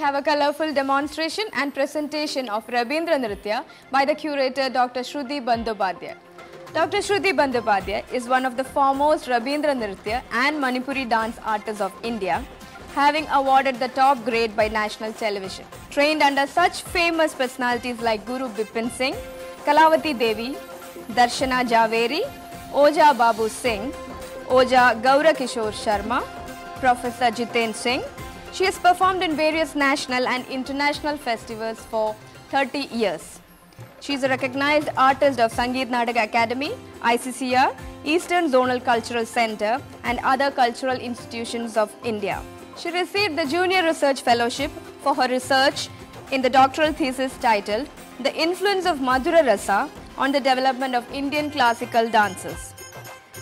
have a colorful demonstration and presentation of Rabindra Nritya by the curator Dr. Shruti Bandyopadhyay. Dr. Shruti Bandyopadhyay is one of the foremost Rabindra Nritya and Manipuri dance artists of India, having awarded the top grade by national television. Trained under such famous personalities like Guru Bipin Singh, Kalavati Devi, Darshana Javeri, Oja Babu Singh, Oja Gaura Kishore Sharma, Professor Jiten Singh, she has performed in various national and international festivals for 30 years. She is a recognized artist of Sangeet Natak Academy, ICCR, Eastern Zonal Cultural Center and other cultural institutions of India. She received the Junior Research Fellowship for her research in the doctoral thesis titled The Influence of Madhura Rasa on the Development of Indian Classical Dances.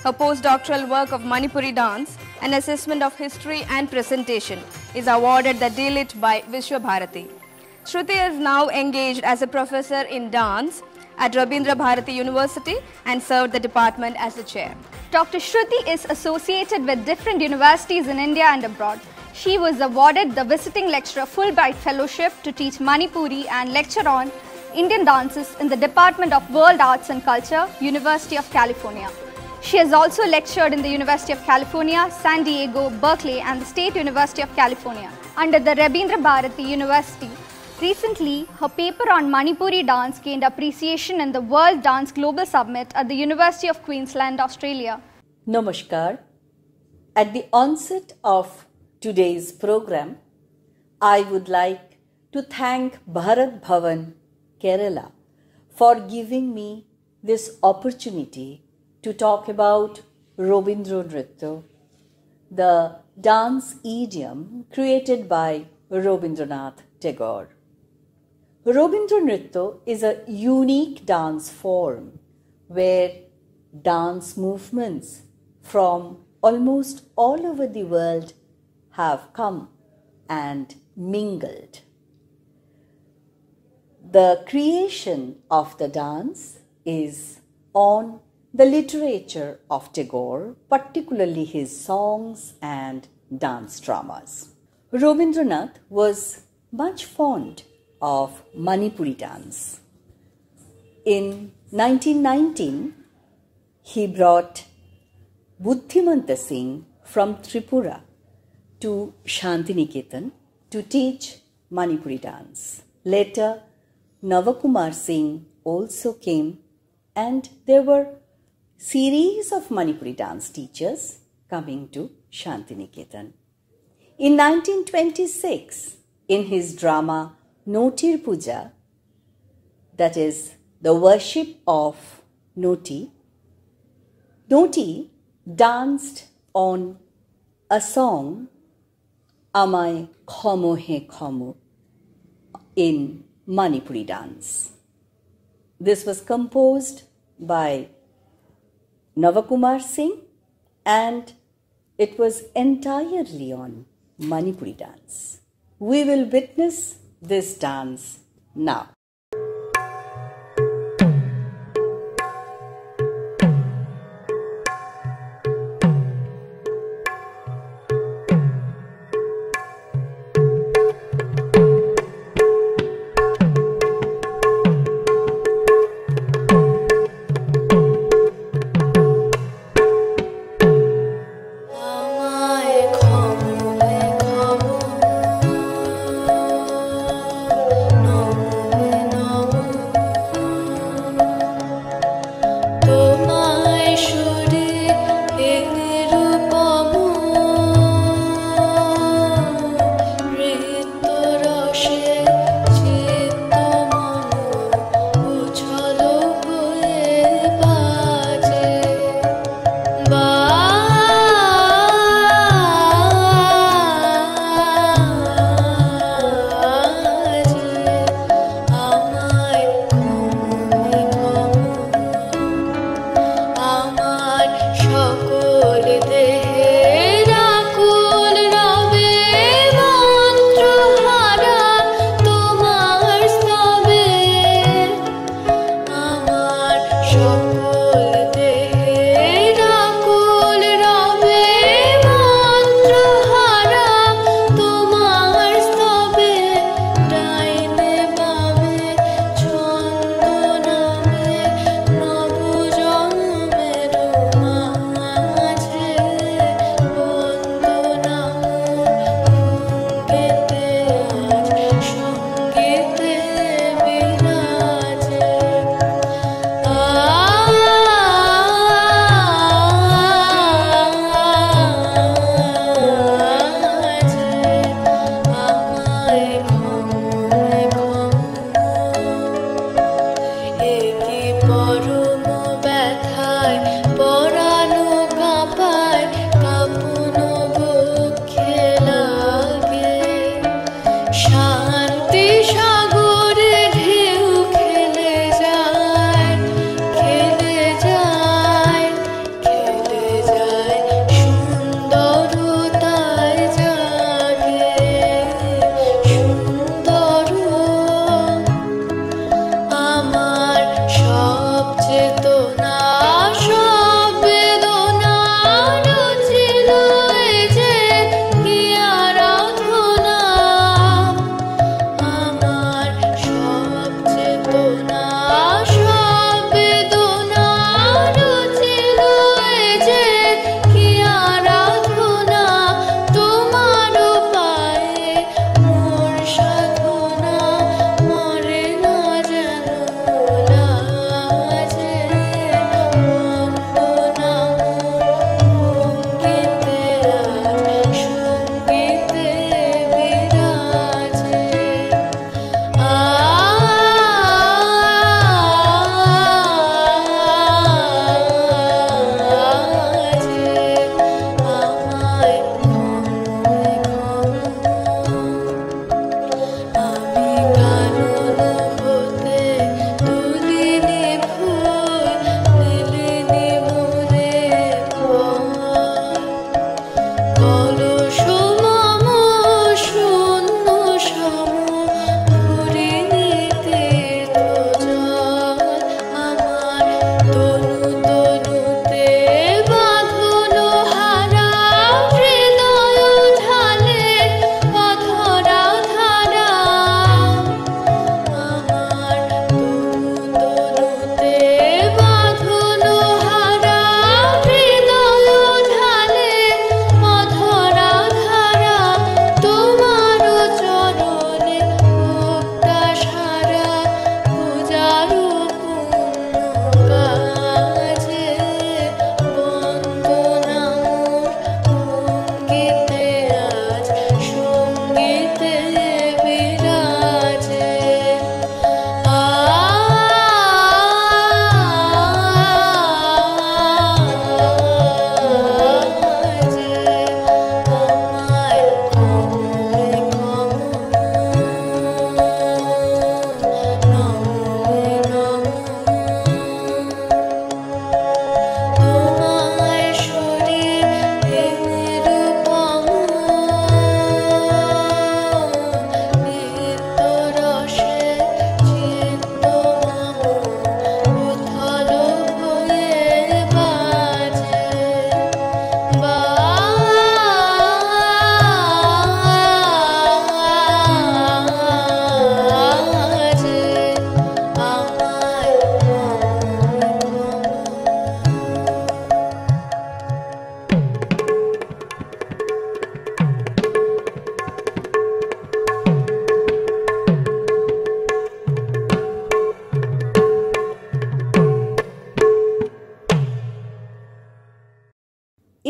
Her postdoctoral work of Manipuri dance, an assessment of history and presentation, is awarded the D.Litt by Vishwa Bharati. Shruti is now engaged as a professor in dance at Rabindra Bharati University and served the department as the chair. Dr. Shruti is associated with different universities in India and abroad. She was awarded the Visiting Lecturer Fulbright Fellowship to teach Manipuri and lecture on Indian dances in the Department of World Arts and Culture, University of California. She has also lectured in the University of California, San Diego, Berkeley and the State University of California under the Rabindra Bharati University. Recently, her paper on Manipuri dance gained appreciation in the World Dance Global Summit at the University of Queensland, Australia. Namaskar. At the onset of today's program, I would like to thank Bharat Bhavan, Kerala, for giving me this opportunity to talk about Rabindra Nritya, the dance idiom created by Rabindranath Tagore. Rabindra Nritya is a unique dance form where dance movements from almost all over the world have come and mingled. The creation of the dance is on the literature of Tagore, particularly his songs and dance dramas. Rabindranath was much fond of Manipuri dance. In 1919, he brought Buddhimanta Singh from Tripura to Shantiniketan to teach Manipuri dance. Later, Navakumar Singh also came, and there were series of Manipuri dance teachers coming to Shantiniketan. In 1926, in his drama Notir Puja, that is the worship of Noti, Noti danced on a song Amai Khomo He Khomo in Manipuri dance. This was composed by Navakumar Singh and it was entirely on Manipuri dance. We will witness this dance now. No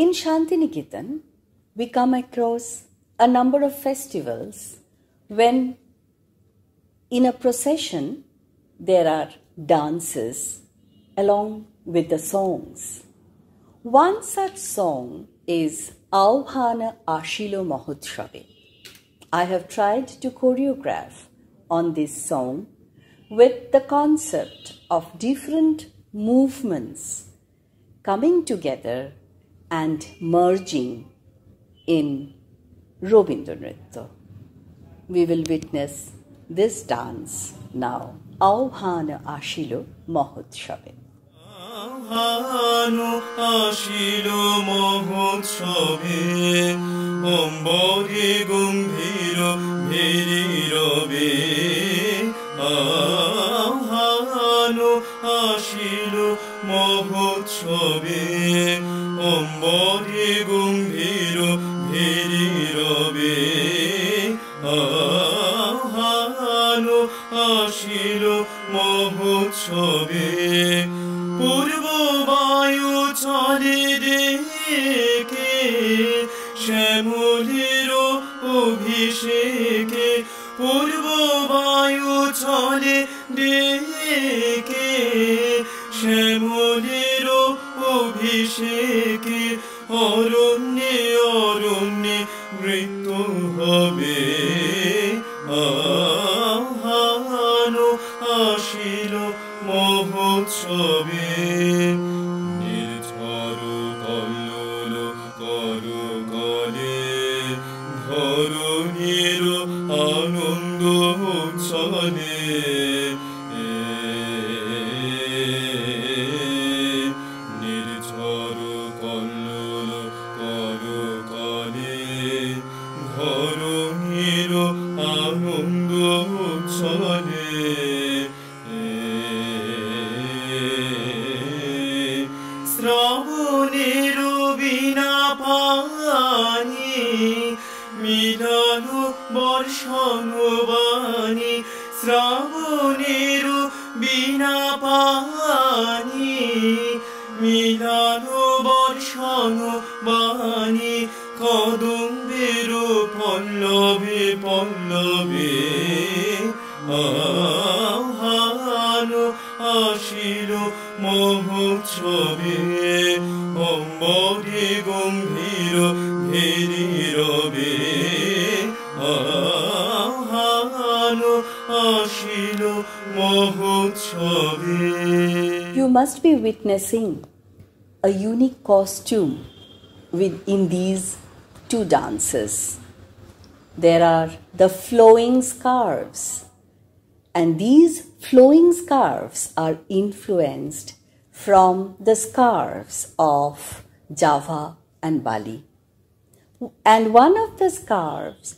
In Shantiniketan, we come across a number of festivals when in a procession there are dances along with the songs. One such song is Auhana Ashilo Mahotshabe. I have tried to choreograph on this song with the concept of different movements coming together and merging in Robindra Nritya. We will witness this dance now. Auhana Ashilo Mahotshabe. Auhano ashilo mahotsabe ombori gumbhiro bhirirobe Auhano ashilo mahotsabe ombori gumbhiro bhirirobe Auhano ashilo mahotsabe পূর্ব বায়ু চলে দেখে শ্যামলের অভিষেকে পূর্ব বায়ু চলে দেখে শ্যামলের অভিষেকে অরণ্যে অরণ্যে নৃত্য হবে আহ্বানো আসিল মহোৎসবে নির্ঝর কল্লোল করকলে ধরণীর আনন্দ উচ্ছলে নির্ঝর কল্লোল করকলে ধরণীর আনন্দ উচ্ছলে শ্রাবণের বিনা পানি মিলানো বর্ষণ বাণী শ্রাবণের বিনা পানি মিলানো বর্ষণ বাণী কদম্বের পল্লবে পল্লবে আহ্বানো আসিল মহোৎসবে অম্বরে গম্ভীর ভেরিরবে আহ্বানো আসিল মহোৎসবে You must be witnessing a unique costume in these two dances. There are the flowing scarves, and these flowing scarves are influenced from the scarves of Java and Bali. And one of the scarves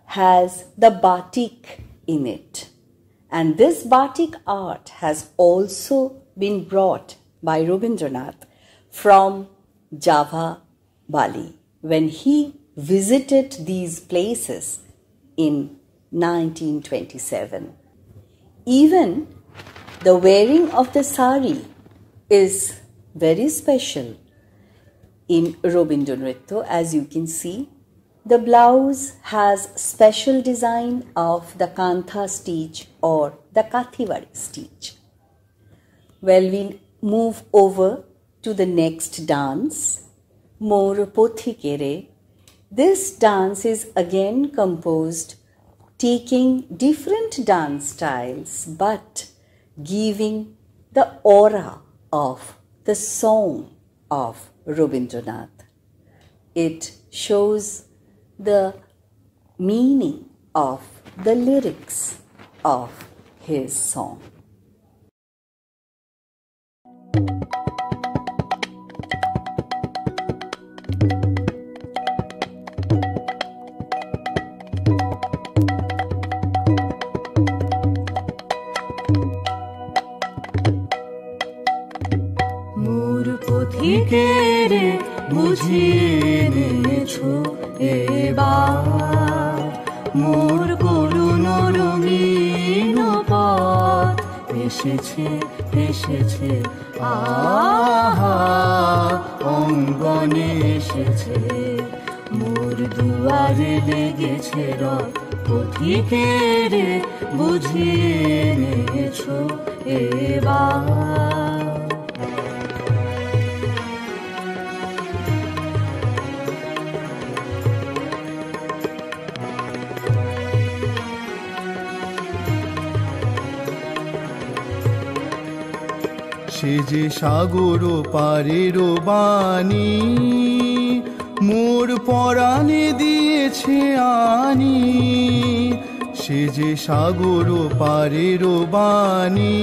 has the batik in it. And this batik art has also been brought by Rabindranath from Java, Bali, when he visited these places in 1927. Even the wearing of the sari is very special in Robindra Nritya. As you can see, the blouse has special design of the kantha stitch or the kathiwadi stitch. Well, we'll move over to the next dance, Mor Pothikere. This dance is again composed taking different dance styles but giving the aura of the song of Rabindranath. It shows the meaning of the lyrics of his song. পথিকেরে বুঝিয়ে এনেছো এবার মোর করুণ রঙিন পথ এসেছে এসেছে আহা অঙ্গনে এসেছে মোর দুয়ারে লেগেছে রথ পথিকের বুঝিয়ে এনেছো এবার সে যে সাগর পারের বাণী মোর পরাণে দিয়েছে আনি সে যে সাগর পারের বাণী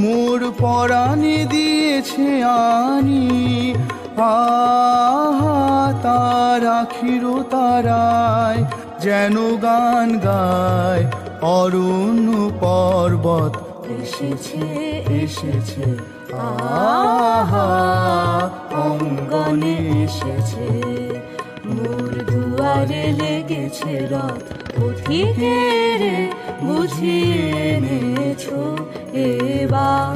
মোর পরাণে দিয়েছে আনি আহা তার আখির তারায় যেন গান গায় অরণ্য পর্বত এসেছে এসেছে আহা অঙ্গনে এসেছে মোর দুয়ারে লেগেছে রথ পথিকের বুঝিয়ে এনেছো এবার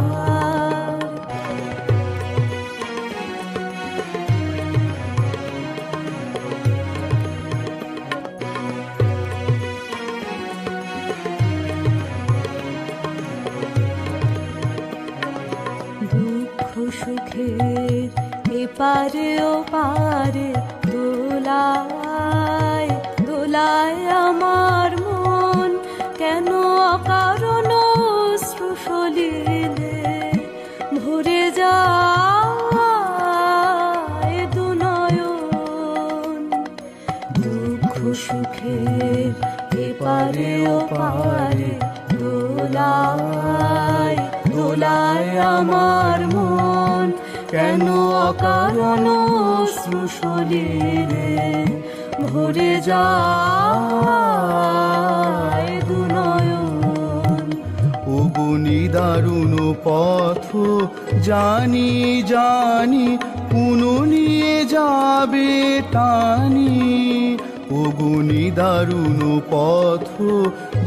সুখের এপারে ও পারে দোলায় দোলায় আমার মন কেন অকারণ শ্রুসলিলে ভরে যায় দুনয়ন দুঃখ সুখের এপারে ও পারে দোলায় দোলায় আমার মন কেন অকারণ শ্রুসলিলে ভরে যায় দুনয়ন ওগুনি দারুণ পথ জানি জানি পুনঃ নিয়ে যাবে টানি ওগুনি দারুণ পথ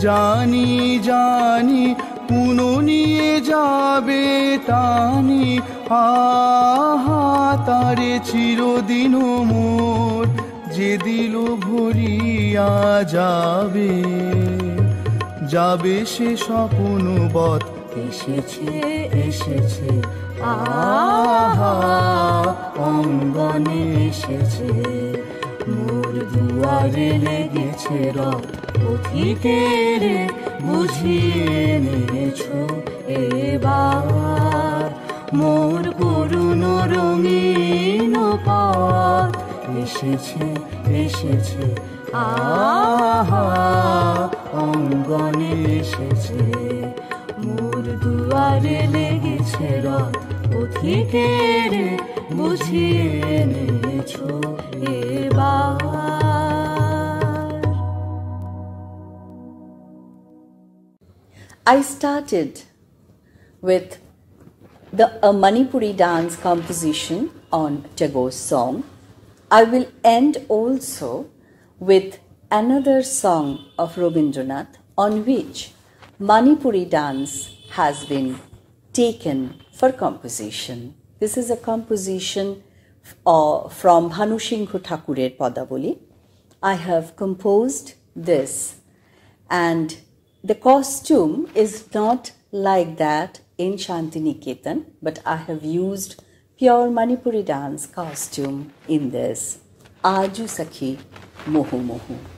জানি জানি পুনঃ নিয়ে যাবে টানি আহা তারে চিরদিন মোর যে দিল ভরিয়া যাবে যাবে সে স্বপ্ন বৎ এসেছে এসেছে আহা অঙ্গনে এসেছে মোর দুয়ারে লেগেছে রথ পথিকের বুঝিয়ে এনেছো এবার মোর করুণ রঙিন পথ এসেছে এসেছে আহা অঙ্গনে এসেছে মোর দুয়ারে লেগেছে রথ পথিকের বুঝিয়ে এনেছো এবার I started with a Manipuri dance composition on Tagore's song. I will end also with another song of Rabindranath on which Manipuri dance has been taken for composition. This is a composition from Bhanusingho Thakurer Padavali. I have composed this, and the costume is not like that in Shantiniketan, but I have used pure Manipuri dance costume in this. Aju Sakhi Mohu Mohu.